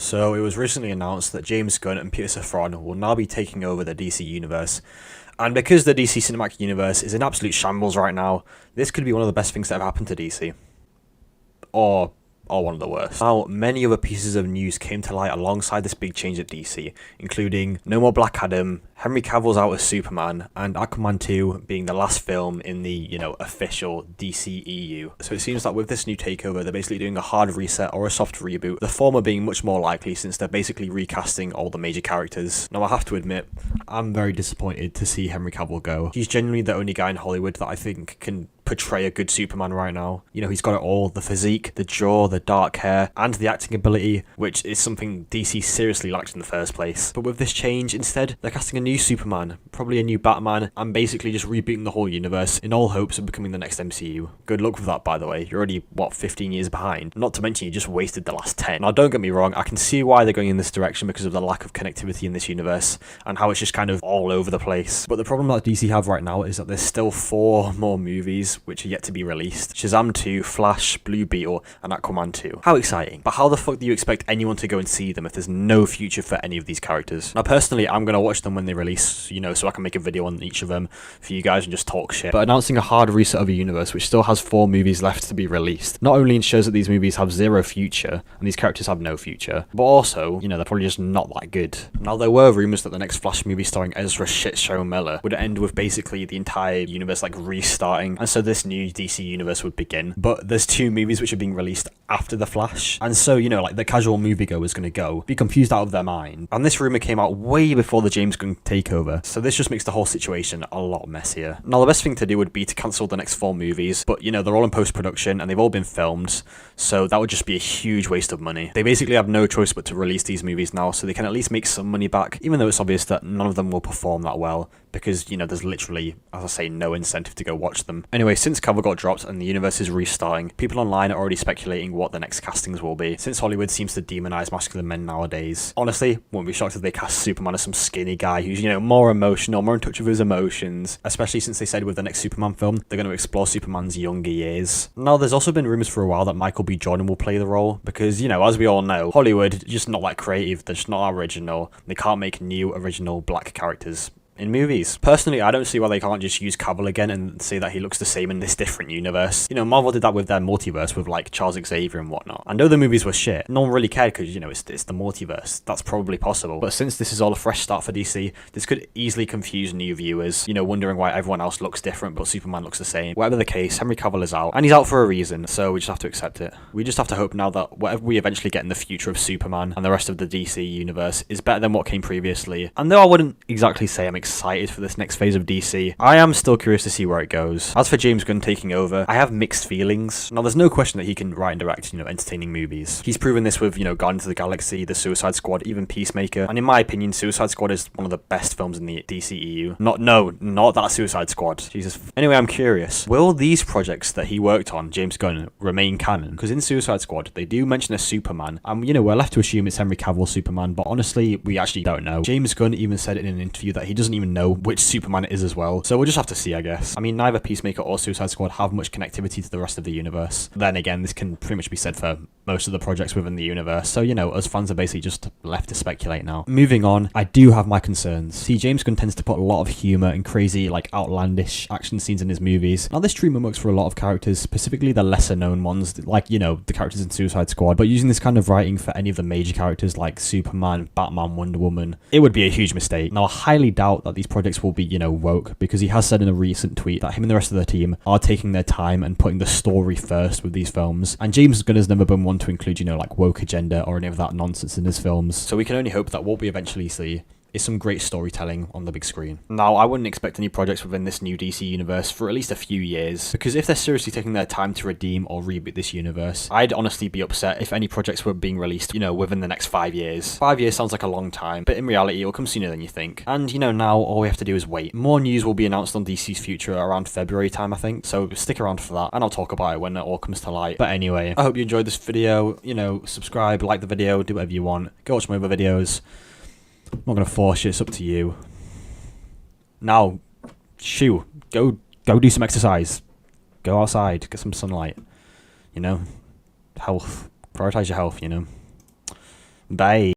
So it was recently announced that James Gunn and Peter Safran will now be taking over the DC universe. And because the DC Cinematic Universe is in absolute shambles right now, this could be one of the best things that have happened to DC. Or one of the worst. Now, many other pieces of news came to light alongside this big change at DC, including no more Black Adam, Henry Cavill's out as Superman, and Aquaman 2 being the last film in the, official DCEU. So it seems that with this new takeover, they're basically doing a hard reset or a soft reboot, the former being much more likely since they're basically recasting all the major characters. Now, I have to admit, I'm very disappointed to see Henry Cavill go. He's genuinely the only guy in Hollywood that I think can portray a good Superman right now. He's got it all: the physique, the jaw, the dark hair, and the acting ability, which is something DC seriously lacked in the first place. But with this change, instead, they're casting a new Superman, probably a new Batman, and basically just rebooting the whole universe in all hopes of becoming the next MCU. Good luck with that, by the way. You're already, 15 years behind? Not to mention you just wasted the last 10. Now, don't get me wrong, I can see why they're going in this direction because of the lack of connectivity in this universe and how it's just kind of all over the place. But the problem that DC have right now is that there's still 4 more movies which are yet to be released: Shazam 2, Flash, Blue Beetle, and Aquaman 2. How exciting. But how the fuck do you expect anyone to go and see them if there's no future for any of these characters? Now, personally, I'm going to watch them when they release, so I can make a video on each of them for you guys and just talk shit. But announcing a hard reset of a universe which still has 4 movies left to be released not only ensures that these movies have zero future and these characters have no future, but also, they're probably just not that good. Now, there were rumours that the next Flash movie starring Ezra Shitshow Miller would end with basically the entire universe restarting, and so this new DC universe would begin. But there's 2 movies which are being released after the Flash, and so the casual moviegoer is going to be confused out of their mind. And this rumour came out way before the James Gunn takeover, so this just makes the whole situation a lot messier. Now, the best thing to do would be to cancel the next 4 movies, but they're all in post-production and they've all been filmed, so that would just be a huge waste of money. They basically have no choice but to release these movies now so they can at least make some money back, even though it's obvious that none of them will perform that well, because, there's literally, as I say, no incentive to go watch them. Anyway, since Cavill got dropped and the universe is restarting, people online are already speculating what the next castings will be, since Hollywood seems to demonize masculine men nowadays. Honestly, wouldn't be shocked if they cast Superman as some skinny guy who's, more emotional, more in touch with his emotions, especially since they said with the next Superman film, they're going to explore Superman's younger years. Now, there's also been rumors for a while that Michael B. Jordan will play the role, because, as we all know, Hollywood just not that creative, they're just not original, they can't make new original black characters in movies. Personally, I don't see why they can't just use Cavill again and say that he looks the same in this different universe. Marvel did that with their multiverse with Charles Xavier and whatnot. I know the movies were shit. No one really cared because, it's the multiverse. That's probably possible. But since this is all a fresh start for DC, this could easily confuse new viewers, wondering why everyone else looks different but Superman looks the same. Whatever the case, Henry Cavill is out, and he's out for a reason, so we just have to accept it. We just have to hope now that whatever we eventually get in the future of Superman and the rest of the DC universe is better than what came previously. And though I wouldn't exactly say I'm excited for this next phase of DC, I am still curious to see where it goes. As for James Gunn taking over, I have mixed feelings. Now, there's no question that he can write and direct, entertaining movies. He's proven this with, Guardians of the Galaxy, The Suicide Squad, even Peacemaker, and in my opinion, Suicide Squad is one of the best films in the DCEU. Not that Suicide Squad. Jesus. Anyway, I'm curious, will these projects that he worked on, James Gunn, remain canon? Because in Suicide Squad, they do mention a Superman, and, we're left to assume it's Henry Cavill Superman, but honestly, we actually don't know. James Gunn even said in an interview that he doesn't even know which Superman it is as well, so we'll just have to see, I guess. I mean, neither Peacemaker or Suicide Squad have much connectivity to the rest of the universe. Then again, this can pretty much be said for most of the projects within the universe, so us fans are basically just left to speculate now. Moving on, I do have my concerns. See, James Gunn tends to put a lot of humour and crazy, outlandish action scenes in his movies. Now, this treatment works for a lot of characters, specifically the lesser known ones, the characters in Suicide Squad, but using this kind of writing for any of the major characters like Superman, Batman, Wonder Woman, it would be a huge mistake. Now, I highly doubt that these projects will be, woke, because he has said in a recent tweet that him and the rest of the team are taking their time and putting the story first with these films, and James Gunn has never been one to include, woke agenda or any of that nonsense in his films, so we can only hope that what we eventually see is some great storytelling on the big screen. Now, I wouldn't expect any projects within this new DC universe for at least a few years, because if they're seriously taking their time to redeem or reboot this universe, I'd honestly be upset if any projects were being released, within the next 5 years. 5 years sounds like a long time, but in reality, it'll come sooner than you think. And, now all we have to do is wait. More news will be announced on DC's future around February time, I think, so stick around for that, and I'll talk about it when it all comes to light. But anyway, I hope you enjoyed this video. Subscribe, like the video, do whatever you want. Go watch my other videos. I'm not going to force you, it's up to you. Now, go do some exercise. Go outside, get some sunlight. Health. Prioritize your health, Bye.